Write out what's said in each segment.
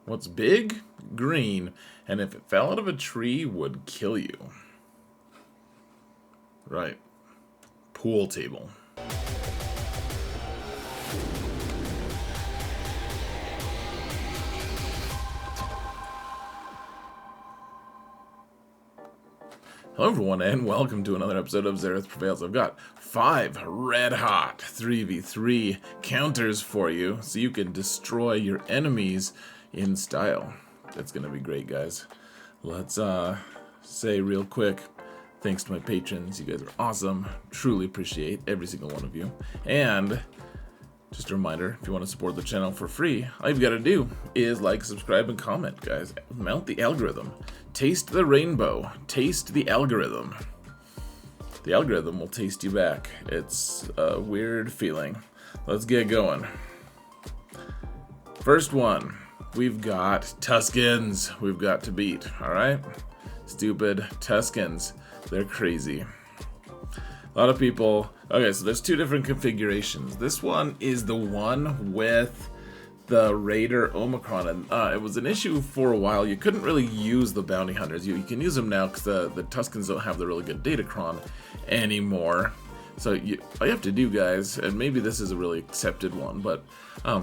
What's big? Green. And if it fell out of a tree, would kill you. Right. Pool table. Hello everyone, and welcome to another episode of Xerath Prevails. I've got 5 red-hot 3v3 counters for you, so you can destroy your enemies in style. That's gonna be great, guys. Let's say real quick, thanks to my patrons. You guys are awesome. Truly appreciate every single one of you. And just a reminder, if you want to support the channel for free, all you've got to do is like, subscribe, and comment, guys. Mount the algorithm. Taste the rainbow. Taste the algorithm. The algorithm will taste you back. It's a weird feeling. Let's get going. First one, we've got Tuskens we've got to beat, alright? Stupid Tuskens. They're crazy. A lot of people... Okay, so there's 2 different configurations. This one is the one with the Raider Omicron, and it was an issue for a while. You couldn't really use the bounty hunters. You can use them now because the Tuskens don't have the really good datacron anymore. So all you have to do, guys, and maybe this is a really accepted one, but I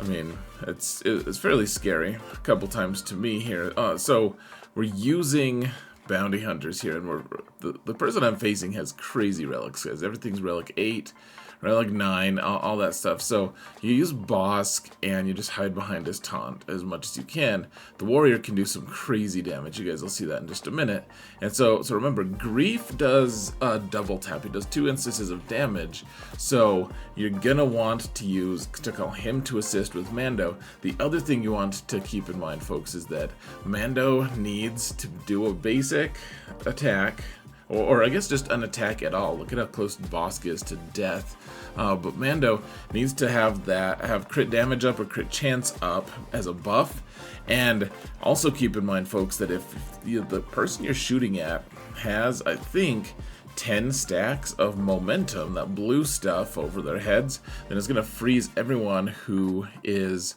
mean, it's fairly scary a couple times to me here. So we're using bounty hunters here, and the person I'm facing has crazy relics, guys. Everything's relic 8, relic 9, all that stuff. So you use Bosk and you just hide behind his taunt as much as you can. The warrior can do some crazy damage. You guys will see that in just a minute. And so remember, Grief does double tap. He does 2 instances of damage. So you're gonna want to call him to assist with Mando. The other thing you want to keep in mind, folks, is that Mando needs to do a basic attack, or I guess just an attack at all. Look at how close Bosk is to death. But Mando needs to have crit damage up or crit chance up as a buff. And also keep in mind, folks, that if the person you're shooting at has, I think, 10 stacks of momentum, that blue stuff over their heads, then it's going to freeze everyone who is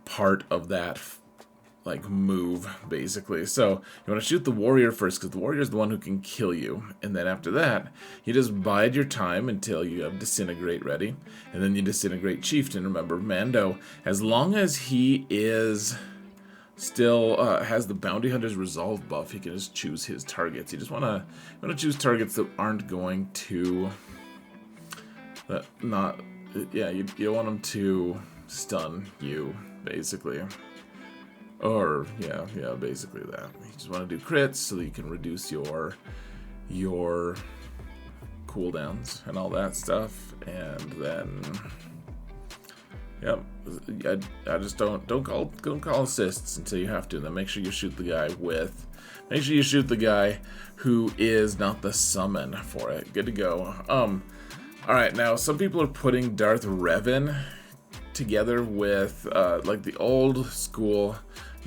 part of that move, basically. So you want to shoot the warrior first, because the warrior is the one who can kill you, and then after that you just bide your time until you have disintegrate ready, and then you disintegrate chieftain. Remember, Mando, as long as he is still has the bounty hunter's resolve buff, he can just choose his targets. You just want to choose targets that aren't going to you don't want them to stun you, basically. Or, yeah, basically that. You just want to do crits so that you can reduce your cooldowns and all that stuff. And then, yep, I just don't call assists until you have to. Then make sure you shoot the guy who is not the summon for it. Good to go. Alright, now some people are putting Darth Revan together with like the old school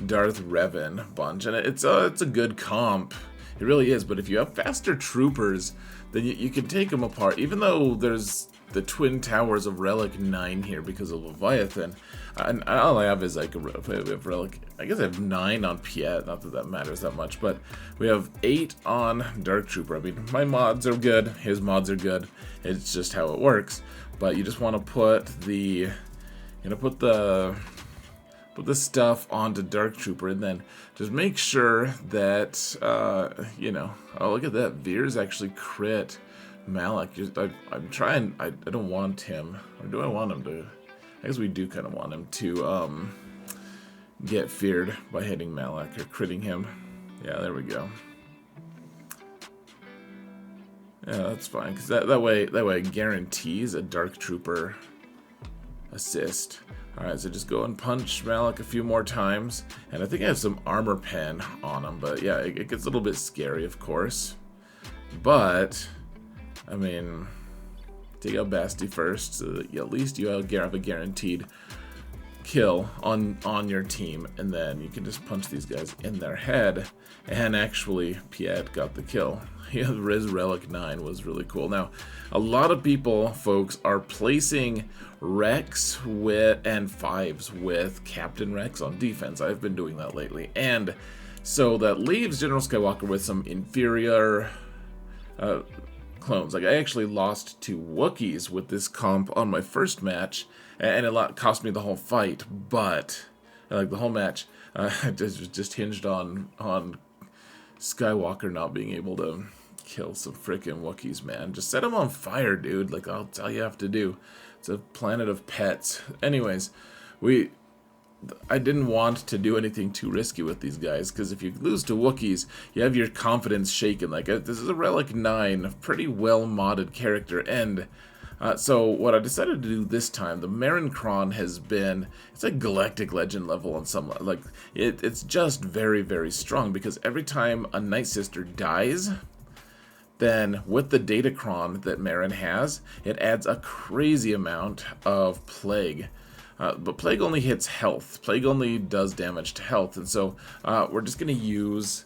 Darth Revan bunch, and it's a good comp. It really is. But if you have faster troopers, then you can take them apart. Even though there's the twin towers of relic 9 here because of Leviathan, and all I have is like we have relic. I guess I have 9 on Piet. Not that that matters that much, but we have 8 on Dark Trooper. I mean, my mods are good. His mods are good. It's just how it works. But you just want to put the stuff onto Dark Trooper, and then just make sure that, oh, look at that. Veer's actually crit Malak. I'm trying, I don't want him, or do I want him to? I guess we do kind of want him to get feared by hitting Malak or critting him. Yeah, there we go. Yeah, that's fine, because that way it guarantees a Dark Trooper assist. Alright, so just go and punch Malak a few more times. And I think I have some armor pen on him, but yeah, it gets a little bit scary, of course. But, I mean, take out Basti first, so that at least you have a guaranteed kill on your team, and then you can just punch these guys in their head, and actually Piet got the kill. Yeah, Riz Relic 9 was really cool. Now, a lot of people, folks, are placing Rex and 5s with Captain Rex on defense. I've been doing that lately, and so that leaves General Skywalker with some inferior clones. Like, I actually lost to Wookiees with this comp on my first match, and it cost me the whole fight, but like the whole match just hinged on Skywalker not being able to kill some freaking Wookiees, man. Just set them on fire, dude. Like, that's all you have to do. It's a planet of pets. Anyways, I didn't want to do anything too risky with these guys, because if you lose to Wookiees, you have your confidence shaken. Like, this is a Relic 9, a pretty well modded character, and so what I decided to do this time, the Marin Kron has been, it's a Galactic Legend level on some, like, it's just very, very strong, because every time a Night Sister dies, then with the Datacron that Marin has, it adds a crazy amount of Plague. But Plague only hits health. Plague only does damage to health, and so we're just going to use...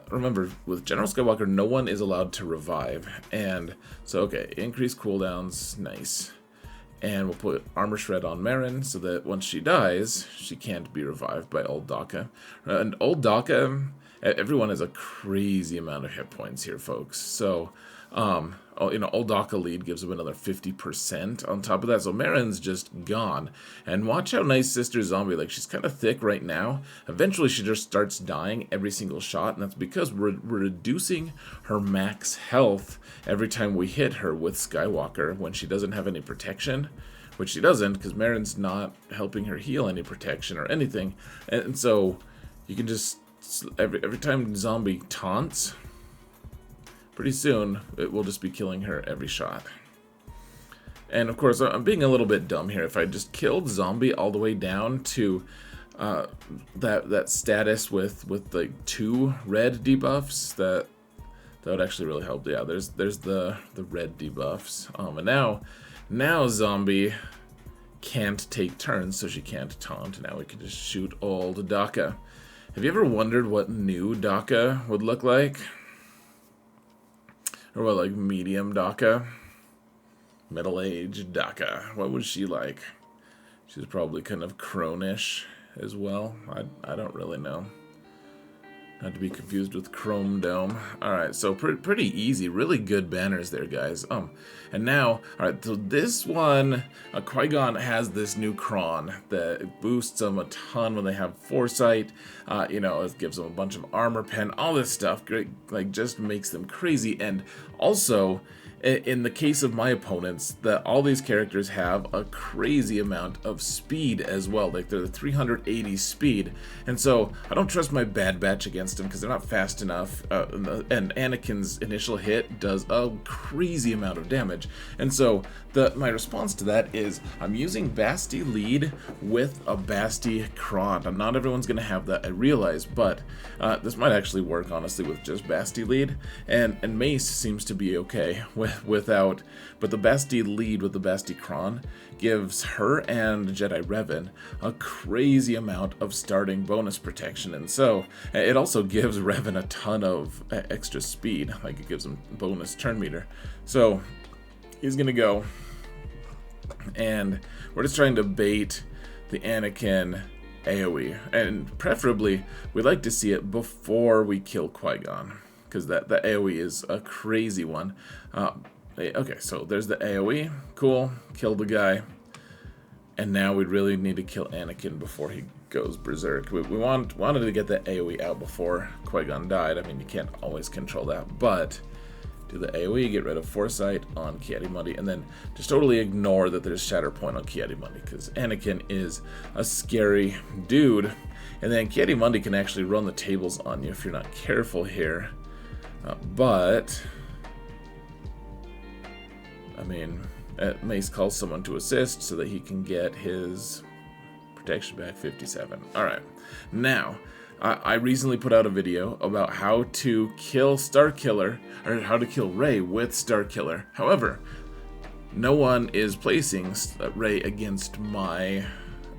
remember, with General Skywalker, no one is allowed to revive, and so, okay, increase cooldowns, nice. And we'll put Armor Shred on Marin, so that once she dies, she can't be revived by Old Daka. And Old Daka... Everyone has a crazy amount of hit points here, folks. So, Old Daka lead gives him another 50% on top of that. So Marin's just gone. And watch how Nice Sister Zombie, like, she's kind of thick right now. Eventually, she just starts dying every single shot, and that's because we're reducing her max health every time we hit her with Skywalker when she doesn't have any protection. Which she doesn't, because Marin's not helping her heal any protection or anything. And so you can just... Every time Zombie taunts, pretty soon it will just be killing her every shot. And of course, I'm being a little bit dumb here. If I just killed Zombie all the way down to that status with like 2 red debuffs, that would actually really help. Yeah, there's the red debuffs. And now Zombie can't take turns, so she can't taunt. Now we can just shoot Old Daka. Have you ever wondered what new Daka would look like? Or what, like, medium Daka? Middle-aged Daka. What was she like? She's probably kind of cronish as well. I don't really know. Not to be confused with Chrome Dome. Alright, so pretty easy. Really good banners there, guys. And now, alright, so this one, Qui-Gon has this new Kron that boosts them a ton when they have Foresight. It gives them a bunch of armor pen, all this stuff. Great, like, just makes them crazy. And also, in the case of my opponents, that all these characters have a crazy amount of speed as well. Like, they're the 380 speed, and so I don't trust my Bad Batch against them because they're not fast enough. And Anakin's initial hit does a crazy amount of damage, and so my response to that is I'm using Basti lead with a Basti Kron. Not everyone's gonna have that, I realize, but this might actually work honestly with just Basti lead, and Mace seems to be okay without, but the Basti lead with the Basti Kron gives her and Jedi Revan a crazy amount of starting bonus protection, and so it also gives Revan a ton of extra speed, like it gives him bonus turn meter. So he's gonna go, and we're just trying to bait the Anakin AoE, and preferably we'd like to see it before we kill Qui-Gon, because that AoE is a crazy one. Okay, so there's the AoE. Cool, killed the guy. And now we really need to kill Anakin before he goes berserk. We wanted to get that AoE out before Qui-Gon died. I mean, you can't always control that, but do the AoE, get rid of Foresight on Ki-Adi-Mundi, and then just totally ignore that there's Shatter Point on Ki-Adi-Mundi, because Anakin is a scary dude. And then Ki-Adi-Mundi can actually run the tables on you if you're not careful here. But I mean, Mace calls someone to assist so that he can get his protection back 57. Alright, now, I recently put out a video about how to kill Starkiller, or how to kill Rey with Starkiller. However, no one is placing Rey against my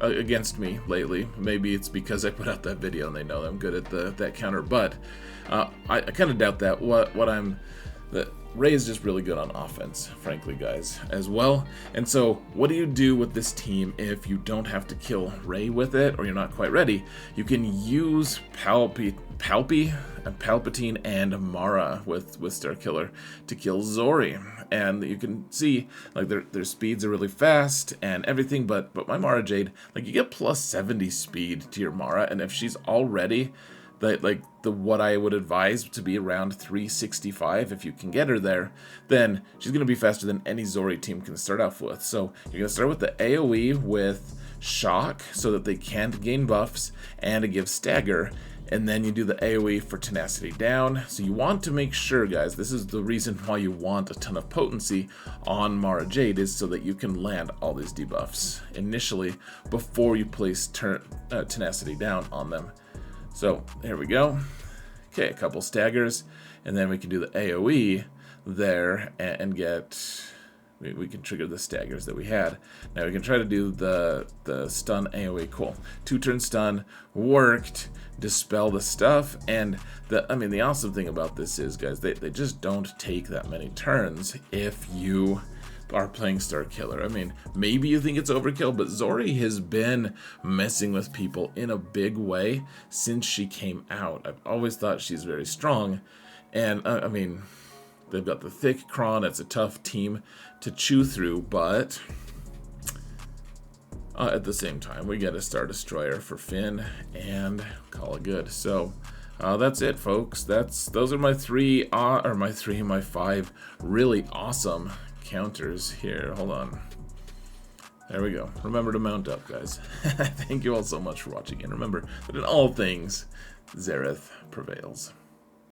against me lately. Maybe it's because I put out that video and they know I'm good at that counter, but I kind of doubt that. Rey is just really good on offense, frankly, guys, as well. And so what do you do with this team if you don't have to kill Rey with it, or you're not quite ready? You can use Palpatine and Mara with Starkiller to kill Zorii. And you can see, like, their speeds are really fast and everything, but my Mara Jade, like, you get plus 70 speed to your Mara, and if she's already what I would advise to be around 365, if you can get her there, then she's going to be faster than any Zorii team can start off with. So you're going to start with the AoE with Shock so that they can't gain buffs, and it gives Stagger, and then you do the AoE for Tenacity down. So you want to make sure, guys, this is the reason why you want a ton of potency on Mara Jade, is so that you can land all these debuffs initially before you place Tenacity down on them. So here we go. Okay, a couple staggers, and then we can do the AoE there and get, we can trigger the staggers that we had. Now we can try to do the stun AoE. Cool. 2-turn stun worked. Dispel the stuff, and the awesome thing about this is, guys, they just don't take that many turns if you are playing Starkiller. I mean, maybe you think it's overkill, but Zorii has been messing with people in a big way since she came out. I've always thought she's very strong, and I mean, they've got the thick Kron. It's a tough team to chew through, but at the same time, we get a Star Destroyer for Finn and call it good. So that's it, folks. Those are my my 5 really awesome counters here. Hold on. There we go. Remember to mount up, guys. Thank you all so much for watching, and remember that in all things, Zareth prevails.